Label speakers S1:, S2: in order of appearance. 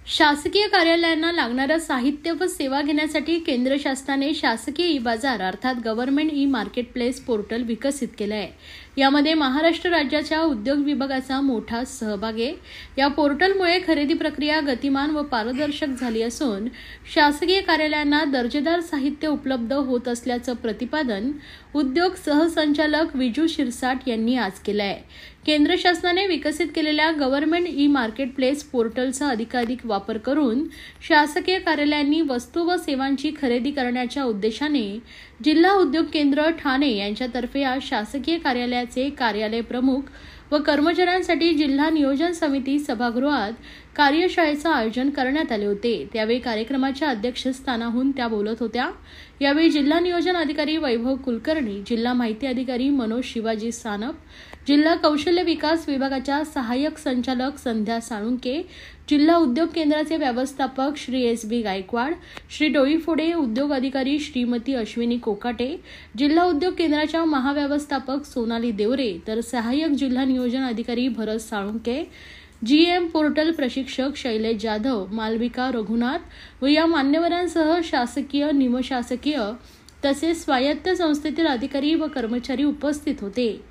S1: शासकीय कार्यालयांना लागणारं साहित्य व सेवा घेण्यासाठी केंद्र शासनाने शासकीय ई-बाजार अर्थात गव्हर्नमेंट ई-मार्केटप्लेस पोर्टल विकसित केलं आहे। यामध्ये महाराष्ट्र राज्याच्या उद्योग विभागाचा मोठा सहभाग आहे। या पोर्टलमुळे खरेदी प्रक्रिया गतिमान व पारदर्शक झाली असून शासकीय कार्यालयांना दर्जेदार साहित्य उपलब्ध होत असल्याचं प्रतिपादन उद्योग सहसंचालक विजू शिरसाट यांनी आज केलं आहे। केंद्र शासनाने विकसित केलेल्या गव्हर्नमेंट ई-मार्केटप्लेस पोर्टलचा अधिकाधिक वापर करून शासकीय कार्यालयांनी वस्तू व सेवांची खरेदी करण्याच्या उद्देशाने जिल्हा उद्योग केंद्र ठाणे यांच्यातर्फे आज शासकीय कार्यालयाचे कार्यालय प्रमुख व कर्मचाऱ्यांसाठी जिल्हा नियोजन समिती सभागृहात कार्यशाळेचं आयोजन करण्यात आले होते। त्यावेळी कार्यक्रमाच्या अध्यक्षस्थानाहून त्या बोलत होत्या। यावेळी जिल्हा नियोजन अधिकारी वैभव कुलकर्णी, जिल्हा माहिती अधिकारी मनोज शिवाजी सानप, जिल्हा कौशल्य विकास विभागाच्या सहाय्यक संचालक संध्या साळुंके, जिल्हा उद्योग केंद्राचे व्यवस्थापक श्री एस.बी. गायकवाड, श्री डोईफोडे उद्योग अधिकारी श्रीमती अश्विनी कोकाटे, जिल्हा उद्योग केंद्राच्या महाव्यवस्थापक सोनाली देवरे, तर सहाय्यक जिल्हा नियोजन अधिकारी भरत साळुंके, जीएम पोर्टल प्रशिक्षक शैलेश जाधव, मालविका रघुनाथ व या मान्यवरांसह शासकीय, निमशासकीय तसेच स्वायत्त संस्थेतील अधिकारी व कर्मचारी उपस्थित होते।